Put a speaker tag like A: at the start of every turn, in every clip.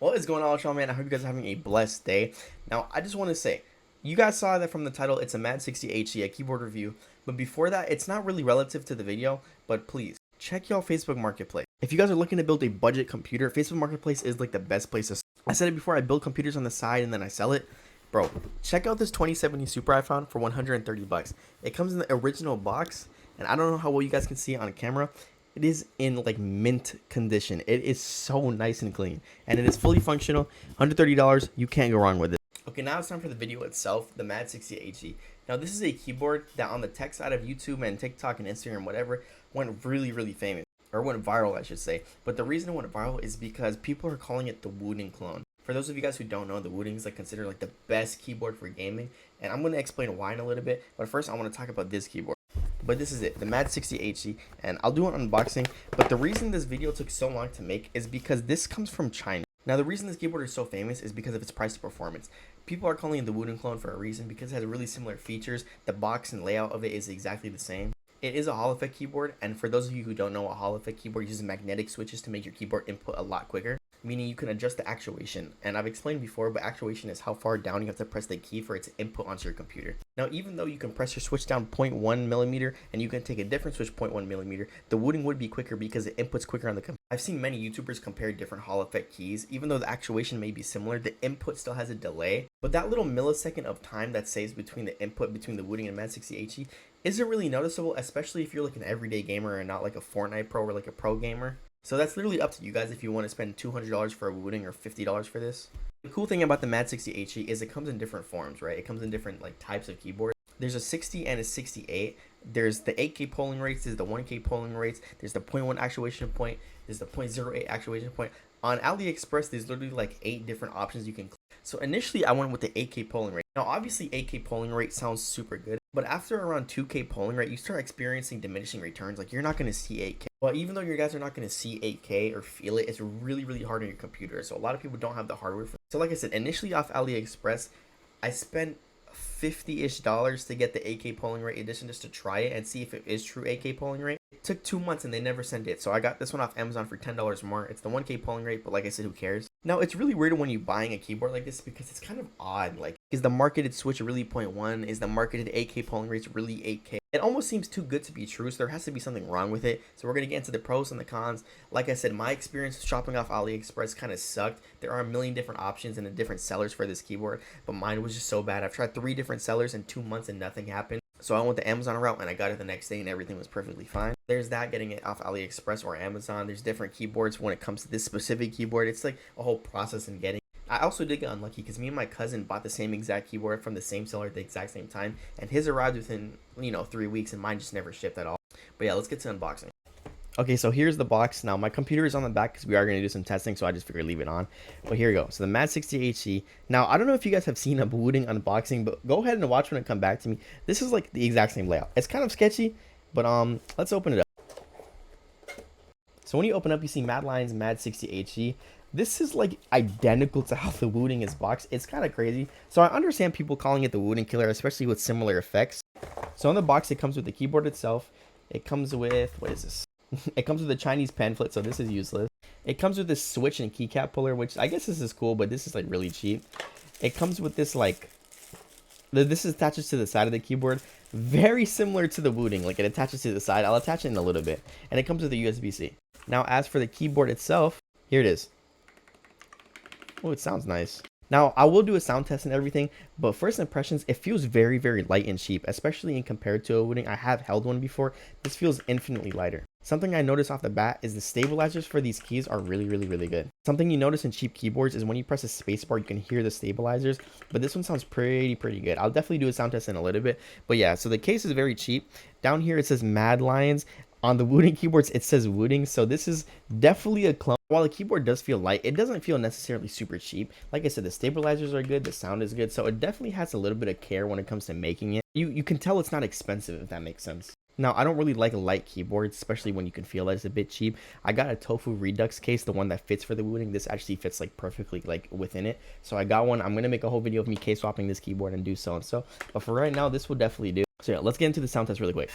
A: What is going on, y'all, man? I hope you guys are having a blessed day. Now, I just want to say, you guys saw that from the title, it's a Mad60HE, a keyboard review. But before that, it's not really relative to the video, but please, check y'all Facebook Marketplace. If you guys are looking to build a budget computer, Facebook Marketplace is like the best place to start. I said it before, I build computers on the side and then I sell it. Bro, check out this 2070 Super I found for 130 bucks. It comes in the original box, and I don't know how well you guys can see it on camera. It is in like mint condition. It is so nice and clean, and it is fully functional. $130, you can't go wrong with it. Okay, now it's time for the video itself, the Mad60HE. Now this is a keyboard that on the tech side of YouTube and TikTok and Instagram, whatever, went really famous, or went viral, I should say. But the reason it went viral is because people are calling it the Wooting Clone. For those of you guys who don't know, the Wooting is like considered like the best keyboard for gaming, and I'm going to explain why in a little bit. But first, I want to talk about this keyboard. But this is it, the Mad60HE, and I'll do an unboxing. But the reason this video took so long to make is because this comes from China. Now, the reason this keyboard is so famous is because of its price to performance. People are calling it the Wooting Clone for a reason, because it has really similar features. The box and layout of it is exactly the same. It is a Hall effect keyboard, and for those of you who don't know, a Hall effect keyboard uses magnetic switches to make your keyboard input a lot quicker, meaning you can adjust the actuation. And I've explained before, but actuation is how far down you have to press the key for it to input onto your computer. Now, even though you can press your switch down 0.1 millimeter and you can take a different switch 0.1 millimeter, the Wooting would be quicker because it inputs quicker on the computer. I've seen many YouTubers compare different Hall effect keys. Even though the actuation may be similar, the input still has a delay. But that little millisecond of time that saves between the input between the Wooting and Mad60HE isn't really noticeable, especially if you're like an everyday gamer and not like a Fortnite pro or like a pro gamer. So that's literally up to you guys if you want to spend $200 for a Wooting or $50 for this. The cool thing about the Mad60HE is it comes in different forms, right? It comes in different like types of keyboards. There's a 60 and a 68. There's the 8K polling rates, there's the 1K polling rates, there's the 0.1 actuation point, there's the 0.08 actuation point. On AliExpress, there's literally like 8 different options you can click. So initially I went with the 8K polling rate. Now obviously 8K polling rate sounds super good, but after around 2K polling rate, you start experiencing diminishing returns. Like you're not going to see 8K. Well, even though you guys are not going to see 8K or feel it, it's really hard on your computer. So a lot of people don't have the hardware for it. So like I said, initially off AliExpress, I spent $50-ish to get the 8K polling rate edition just to try it and see if it is true 8K polling rate. It took 2 months and they never sent it. So I got this one off Amazon for $10 more. It's the 1K polling rate, but like I said, who cares? Now, it's really weird when you're buying a keyboard like this because it's kind of odd. Like, is the marketed switch really 0.1? Is the marketed 8K polling rates really 8K? It almost seems too good to be true, so there has to be something wrong with it. So we're going to get into the pros and the cons. Like I said, my experience shopping off AliExpress kind of sucked. There are a million different options and different sellers for this keyboard, but mine was just so bad. I've tried 3 different sellers in 2 months and nothing happened. So I went the Amazon route and I got it the next day and everything was perfectly fine. There's that, getting it off AliExpress or Amazon. There's different keyboards when it comes to this specific keyboard. It's like a whole process in getting. I also did get unlucky because me and my cousin bought the same exact keyboard from the same seller at the exact same time, and his arrived within 3 weeks and mine just never shipped at all. But yeah, let's get to unboxing. Okay, so here's the box. Now my computer is on the back because we are going to do some testing, so I just figured leave it on. But here we go. So the Mad60HE. Now I don't know if you guys have seen a Wooting unboxing, but go ahead and watch when it come back to me. This is like the exact same layout. It's kind of sketchy, but let's open it up. So when you open up, you see Mad Lions Mad60HE. This is like identical to how the Wooting is boxed. It's kind of crazy. So I understand people calling it the Wooting killer, especially with similar effects. So in the box, it comes with the keyboard itself. It comes with, what is this? It comes with a Chinese pamphlet, so this is useless. It comes with this switch and keycap puller, which I guess this is cool, but this is like really cheap. It comes with this like, this attaches to the side of the keyboard, very similar to the Wooting. Like it attaches to the side. I'll attach it in a little bit. And it comes with a USB-C. Now as for the keyboard itself, here it is. Oh, it sounds nice. Now, I will do a sound test and everything, but first impressions, it feels very light and cheap, especially in compared to a Wooting. I have held one before. This feels infinitely lighter. Something I noticed off the bat is the stabilizers for these keys are really good. Something you notice in cheap keyboards is when you press a spacebar, you can hear the stabilizers, but this one sounds pretty good. I'll definitely do a sound test in a little bit, but yeah, so the case is very cheap. Down here, it says Mad Lions. On the Wooting keyboards, it says Wooting, so this is definitely a clone. While the keyboard does feel light, it doesn't feel necessarily super cheap. Like I said, the stabilizers are good, the sound is good, so it definitely has a little bit of care when it comes to making it. You can tell it's not expensive, if that makes sense. Now, I don't really like light keyboards, especially when you can feel that it's a bit cheap. I got a Tofu Redux case, the one that fits for the Wooting. This actually fits like perfectly like within it. So I got one. I'm going to make a whole video of me case swapping this keyboard and do so and so. But for right now, this will definitely do. So yeah, let's get into the sound test really quick.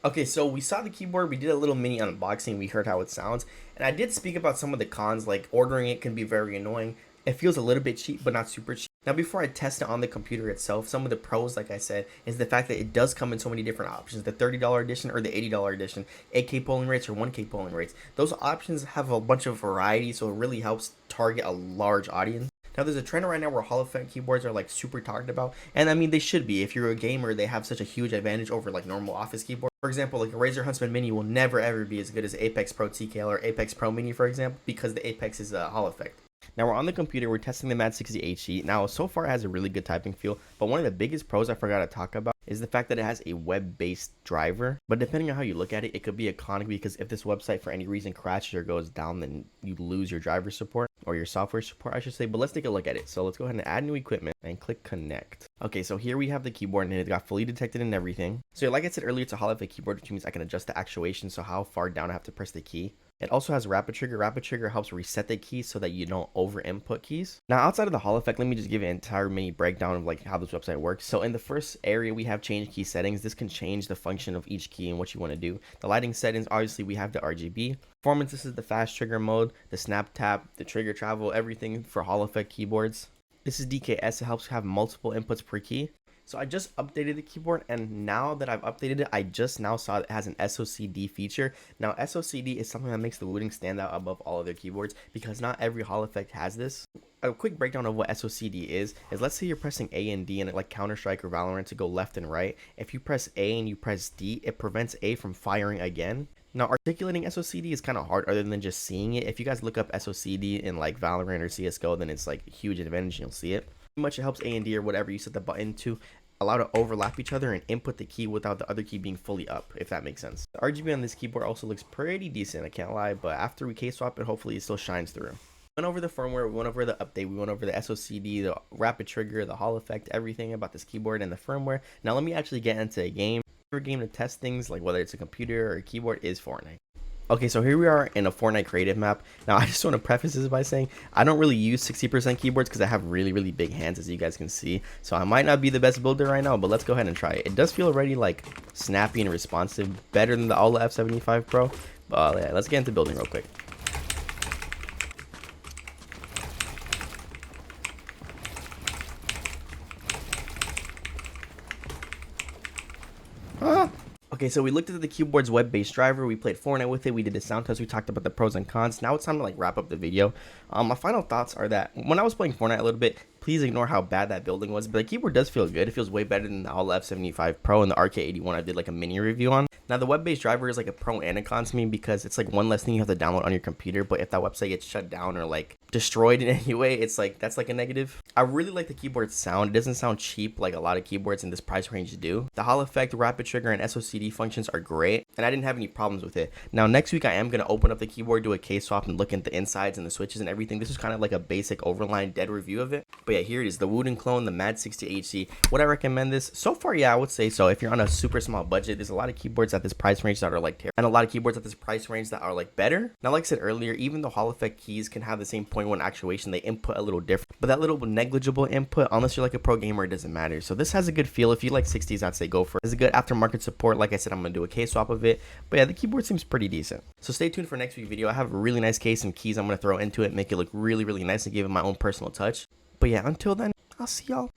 A: Okay, so we saw the keyboard, we did a little mini unboxing, we heard how it sounds, and I did speak about some of the cons, like ordering it can be very annoying. It feels a little bit cheap, but not super cheap. Now, before I test it on the computer itself, some of the pros, like I said, is the fact that it does come in so many different options. The $30 edition or the $80 edition, 8K polling rates or 1K polling rates. Those options have a bunch of variety, so it really helps target a large audience. Now, there's a trend right now where Hall effect keyboards are like super talked about, and I mean they should be. If you're a gamer, they have such a huge advantage over like normal office keyboards. For example, like a Razer Huntsman Mini will never ever be as good as Apex Pro TKL or Apex Pro Mini, for example, because the Apex is a Hall effect. Now we're on the computer, we're testing the Mad60HE. Now so far it has a really good typing feel, but one of the biggest pros I forgot to talk about is the fact that it has a web-based driver. But depending on how you look at it, it could be a con, because if this website for any reason crashes or goes down, then you lose your driver support, or your software support I should say. But let's take a look at it. So let's go ahead and add new equipment and click connect. Okay, so here we have the keyboard and it got fully detected and everything. So like I said earlier, it's a Hall effect keyboard, which means I can adjust the actuation, so how far down I have to press the key. It also has rapid trigger. Rapid trigger helps reset the keys so that you don't over input keys. Now outside of the Hall effect, let me just give an entire mini breakdown of like how this website works. So in the first area, we have change key settings. This can change the function of each key and what you want to do. The lighting settings, obviously we have the RGB. Performance, this is the fast trigger mode, the snap tap, the trigger travel, everything for Hall effect keyboards. This is DKS. It helps have multiple inputs per key. So I just updated the keyboard, and now that I've updated it, I just now saw it has an SOCD feature. Now SOCD is something that makes the Wooting stand out above all other keyboards, because not every Hall effect has this. A quick breakdown of what SOCD is let's say you're pressing A and D in like Counter-Strike or Valorant to go left and right. If you press A and you press D, it prevents A from firing again. Now, articulating SOCD is kind of hard other than just seeing it. If you guys look up SOCD in like Valorant or CSGO, then it's like a huge advantage, you'll see it. Pretty much it helps A and D or whatever you set the button to allow to overlap each other and input the key without the other key being fully up, if that makes sense. The RGB on this keyboard also looks pretty decent, I can't lie, but after we case swap it, hopefully it still shines through. We went over the firmware, we went over the update, we went over the SOCD, the rapid trigger, the Hall effect, everything about this keyboard and the firmware. Now let me actually get into a game. My favorite game to test things, like whether it's a computer or a keyboard, is Fortnite. Okay, so here we are in a Fortnite creative map. Now, I just want to preface this by saying I don't really use 60% keyboards because I have really, really big hands, as you guys can see. So I might not be the best builder right now, but let's go ahead and try it. It does feel already like snappy and responsive, better than the All F75 Pro. But yeah, let's get into building real quick. Okay, so we looked at the keyboard's web-based driver, we played Fortnite with it, we did the sound test, we talked about the pros and cons. Now it's time to like wrap up the video. My final thoughts are that when I was playing Fortnite a little bit, please ignore how bad that building was, but the keyboard does feel good. It feels way better than the All F75 Pro and the RK81 I did like a mini review on. Now the web-based driver is like a pro and a con to me, because it's like one less thing you have to download on your computer, but if that website gets shut down or like destroyed in any way, it's like that's like a negative. I really like the keyboard sound. It doesn't sound cheap like a lot of keyboards in this price range do. The Hall effect, rapid trigger, and SOCD functions are great, and I didn't have any problems with it. Now next week I am going to open up the keyboard, do a case swap, and look at the insides and the switches and everything. This is kind of like a basic overline dead review of it. But yeah, here it is, the Wooting Clone, the Mad60HE. Would I recommend this? So far, yeah, I would say so. If you're on a super small budget, there's a lot of keyboards at this price range that are like terrible, and a lot of keyboards at this price range that are like better. Now, like I said earlier, even the Hall effect keys can have the same 0.1 actuation. They input a little different, but that little negligible input, unless you're like a pro gamer, it doesn't matter. So this has a good feel. If you like 60s, I'd say go for it. There's a good aftermarket support. Like I said, I'm gonna do a case swap of it, but yeah, the keyboard seems pretty decent. So stay tuned for next week's video. I have a really nice case and keys I'm gonna throw into it, make it look really, really nice and give it my own personal touch. But yeah, until then, I'll see y'all